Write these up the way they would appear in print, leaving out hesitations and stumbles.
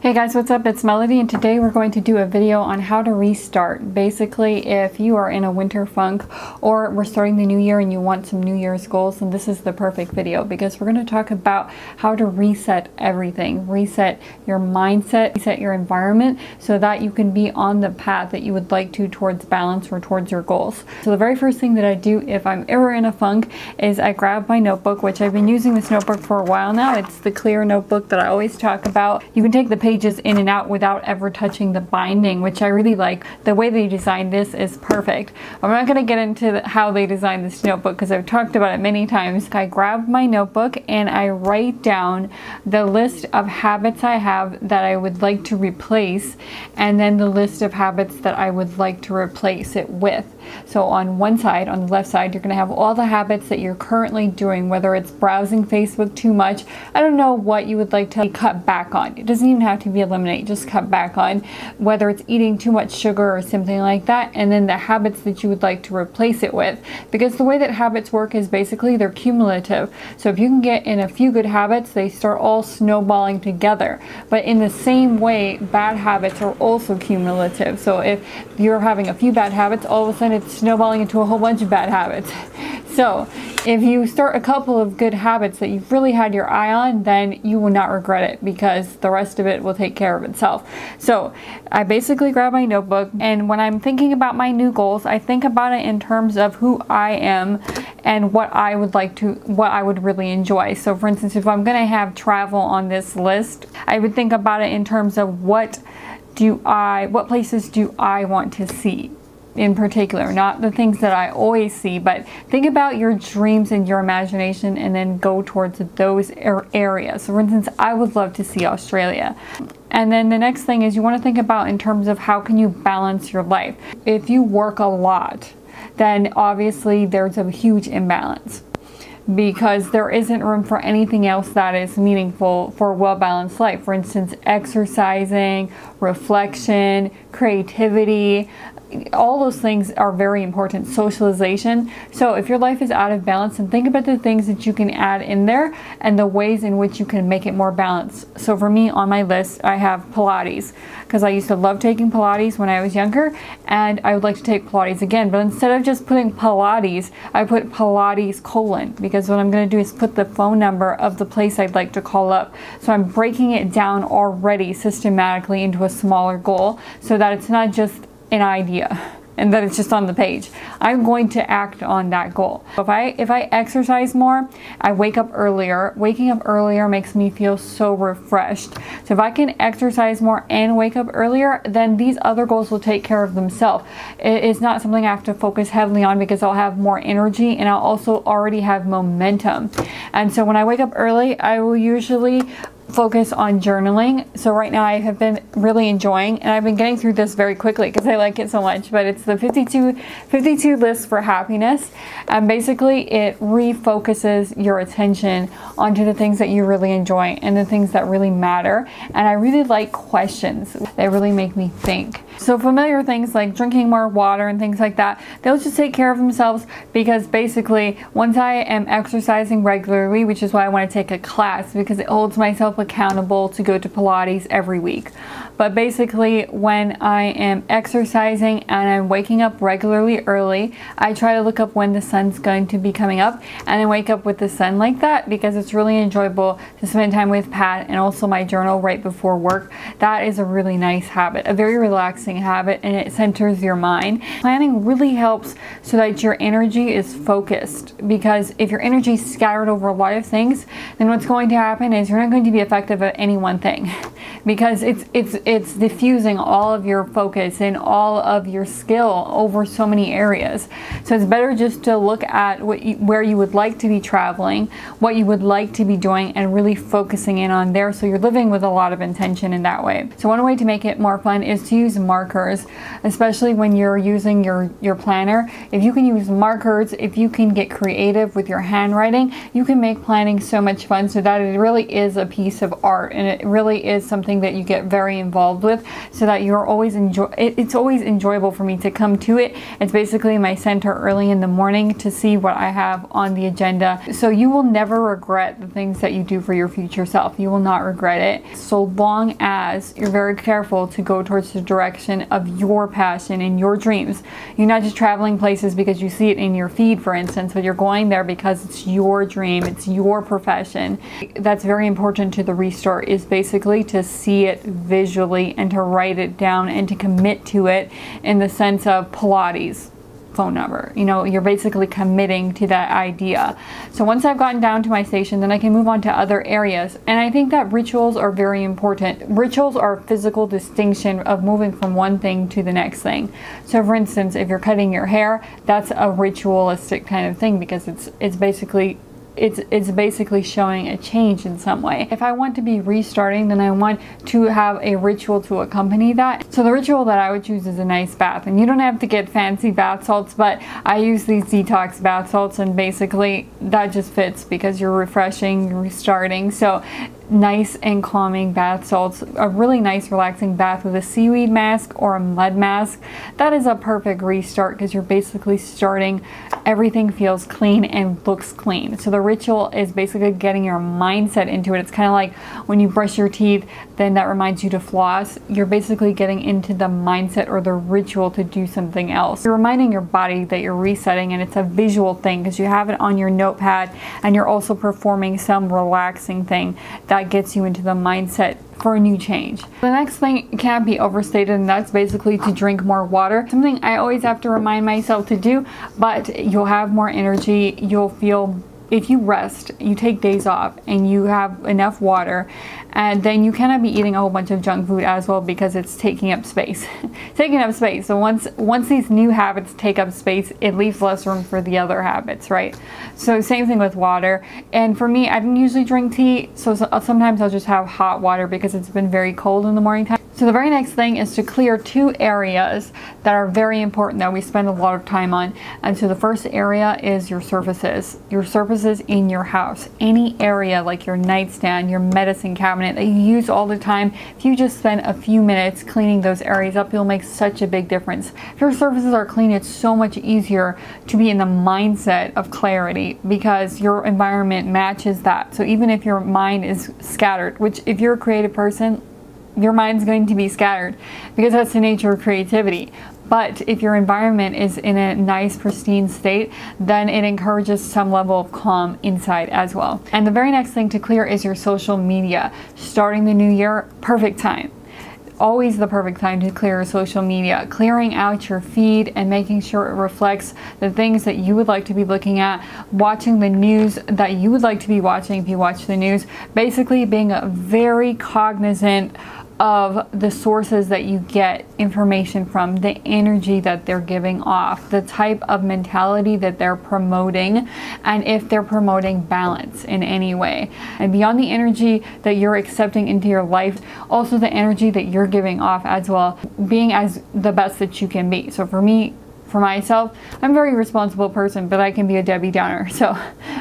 Hey guys, what's up? It's Melody, and today we're going to do a video on how to restart. Basically, if you are in a winter funk or we're starting the new year and you want some New Year's goals, then this is the perfect video because we're going to talk about how to reset everything, reset your mindset, reset your environment so that you can be on the path that you would like to towards balance or towards your goals. So the very first thing that I do if I'm ever in a funk is I grab my notebook, which I've been using this notebook for a while now. It's the clear notebook that I always talk about. You can take the pages in and out without ever touching the binding, which I really like. The way they designed this is perfect. I'm not going to get into how they designed this notebook because I've talked about it many times. I grab my notebook and I write down the list of habits I have that I would like to replace, and then the list of habits that I would like to replace it with. So on one side, on the left side, you're going to have all the habits that you're currently doing, whether it's browsing Facebook too much. I don't know what you would like to cut back on. It doesn't even have to be eliminate, just cut back on, whether it's eating too much sugar or something like that, and then the habits that you would like to replace it with. Because the way that habits work is basically they're cumulative. So if you can get in a few good habits, they start all snowballing together. But in the same way, bad habits are also cumulative. So if you're having a few bad habits, all of a sudden it's snowballing into a whole bunch of bad habits. So if you start a couple of good habits that you've really had your eye on, then you will not regret it because the rest of it will take care of itself. So I basically grab my notebook, and when I'm thinking about my new goals, I think about it in terms of who I am and what I would like to, what I would really enjoy. So for instance, if I'm going to have travel on this list, I would think about it in terms of what places do I want to see in particular, not the things that I always see, but think about your dreams and your imagination and then go towards those areas. So for instance, I would love to see Australia. And then the next thing is you want to think about in terms of how can you balance your life. If you work a lot, then obviously there's a huge imbalance, because there isn't room for anything else that is meaningful for a well-balanced life. For instance, exercising, reflection, creativity, all those things are very important. Socialization. So if your life is out of balance, then think about the things that you can add in there and the ways in which you can make it more balanced. So for me, on my list, I have Pilates, because I used to love taking Pilates when I was younger, and I would like to take Pilates again. But instead of just putting Pilates, I put Pilates : because what I'm going to do is put the phone number of the place I'd like to call up. So I'm breaking it down already systematically into a smaller goal so that it's not just an idea and that it's just on the page. I'm going to act on that goal. If I exercise more, I wake up earlier. Waking up earlier makes me feel so refreshed. So if I can exercise more and wake up earlier, then these other goals will take care of themselves. It's not something I have to focus heavily on because I'll have more energy and I'll also already have momentum. And so when I wake up early, I will usually focus on journaling. So right now I have been really enjoying, and I've been getting through this very quickly because I like it so much, but it's the 52 lists for happiness, and basically it refocuses your attention onto the things that you really enjoy and the things that really matter. And I really like questions. They really make me think. So familiar things like drinking more water and things like that, they'll just take care of themselves, because basically once I am exercising regularly, which is why I want to take a class, because it holds myself accountable to go to Pilates every week. But basically when I am exercising and I'm waking up regularly early, I try to look up when the sun's going to be coming up and then wake up with the sun like that, because it's really enjoyable to spend time with Pat and also my journal right before work. That is a really nice habit, a very relaxing habit, and it centers your mind. Planning really helps so that your energy is focused, because if your energy is scattered over a lot of things, then what's going to happen is you're not going to be effective at any one thing, because it's diffusing all of your focus and all of your skill over so many areas. So it's better just to look at where you would like to be traveling, what you would like to be doing, and really focusing in on there, so you're living with a lot of intention in that way. So one way to make it more fun is to use markers, especially when you're using your planner. If you can use markers, if you can get creative with your handwriting, you can make planning so much fun so that it really is a piece piece of art, and it really is something that you get very involved with, so that you're always it's always enjoyable for me to come to it. It's basically my center early in the morning to see what I have on the agenda. So you will never regret the things that you do for your future self. You will not regret it, so long as you're very careful to go towards the direction of your passion and your dreams. You're not just traveling places because you see it in your feed, for instance, but you're going there because it's your dream, it's your profession. That's very important to the restart, is basically to see it visually and to write it down and to commit to it in the sense of Pilates phone number. You know, you're basically committing to that idea. So once I've gotten down to my station, then I can move on to other areas. And I think that rituals are very important. Rituals are physical distinction of moving from one thing to the next thing. So for instance, if you're cutting your hair, that's a ritualistic kind of thing, because it's basically showing a change in some way. If I want to be restarting, then I want to have a ritual to accompany that. So the ritual that I would choose is a nice bath. And you don't have to get fancy bath salts, but I use these detox bath salts, and basically that just fits because you're refreshing, you're restarting. So nice and calming bath salts, a really nice relaxing bath with a seaweed mask or a mud mask. That is a perfect restart, because you're basically starting, everything feels clean and looks clean. So the ritual is basically getting your mindset into it. It's kind of like when you brush your teeth, then that reminds you to floss. You're basically getting into the mindset or the ritual to do something else. You're reminding your body that you're resetting, and it's a visual thing because you have it on your notepad, and you're also performing some relaxing thing that gets you into the mindset for a new change. The next thing can't be overstated, and that's basically to drink more water. Something I always have to remind myself to do, but you'll have more energy. You'll feel, if you rest, you take days off, and you have enough water, and then you cannot be eating a whole bunch of junk food as well, because it's taking up space. Taking up space. So once these new habits take up space, it leaves less room for the other habits, right? So same thing with water. And for me, I don't usually drink tea, so sometimes I'll just have hot water because it's been very cold in the morning time. So the very next thing is to clear 2 areas that are very important that we spend a lot of time on. And so the first area is your surfaces in your house. Any area like your nightstand, your medicine cabinet that you use all the time, if you just spend a few minutes cleaning those areas up, you'll make such a big difference. If your surfaces are clean, it's so much easier to be in the mindset of clarity, because your environment matches that. So even if your mind is scattered, which if you're a creative person, your mind's going to be scattered because that's the nature of creativity. But if your environment is in a nice, pristine state, then it encourages some level of calm inside as well. And the very next thing to clear is your social media. Starting the new year, perfect time. Always the perfect time to clear your social media. Clearing out your feed and making sure it reflects the things that you would like to be looking at, watching the news that you would like to be watching if you watch the news. Basically being very cognizant of the sources that you get information from, the energy that they're giving off, the type of mentality that they're promoting, and if they're promoting balance in any way. And beyond the energy that you're accepting into your life, also the energy that you're giving off as well, being as the best that you can be. So for me, for myself, I'm a very responsible person, but I can be a Debbie Downer. So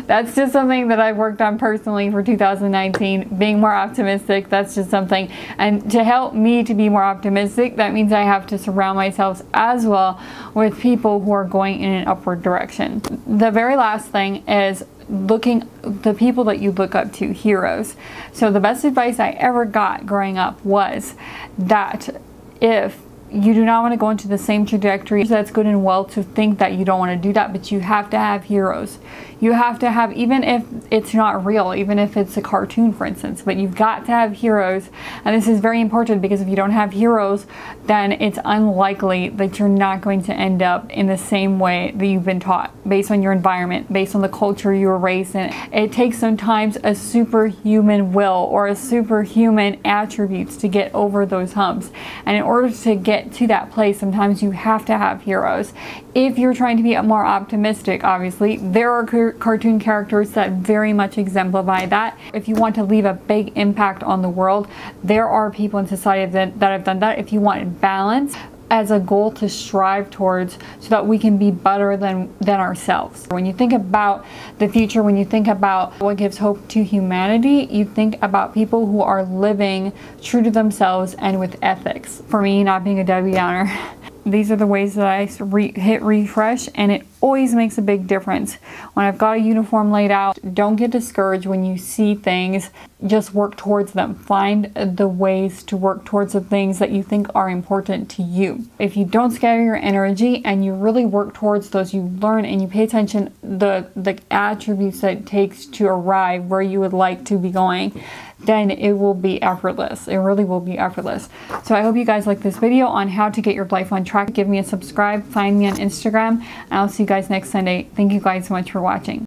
that's just something that I've worked on personally for 2019, being more optimistic. That's just something. And to help me to be more optimistic, that means I have to surround myself as well with people who are going in an upward direction. The very last thing is the people that you look up to, heroes. So the best advice I ever got growing up was that if you do not want to go into the same trajectory, that's good and well to think that you don't want to do that, but you have to have heroes. You have to have, even if it's not real, even if it's a cartoon, for instance, but you've got to have heroes. And this is very important, because if you don't have heroes, then it's unlikely that you're not going to end up in the same way that you've been taught, based on your environment, based on the culture you were raised in. It takes sometimes a superhuman will or a superhuman attributes to get over those humps. And in order to get to that place, sometimes you have to have heroes. If you're trying to be more optimistic, obviously, there are cartoon characters that very much exemplify that. If you want to leave a big impact on the world, there are people in society that have done that. If you want balance, as a goal to strive towards so that we can be better than ourselves. When you think about the future, when you think about what gives hope to humanity, you think about people who are living true to themselves and with ethics. For me, not being a Debbie Downer, these are the ways that I hit refresh, and it always makes a big difference. When I've got a uniform laid out, don't get discouraged when you see things. Just work towards them. Find the ways to work towards the things that you think are important to you. If you don't scatter your energy and you really work towards those, you learn and you pay attention the attributes that it takes to arrive where you would like to be going, then it will be effortless. It really will be effortless. So I hope you guys like this video on how to get your life on track. Give me a subscribe, find me on Instagram, and I'll see you guys next Sunday. Thank you guys so much for watching.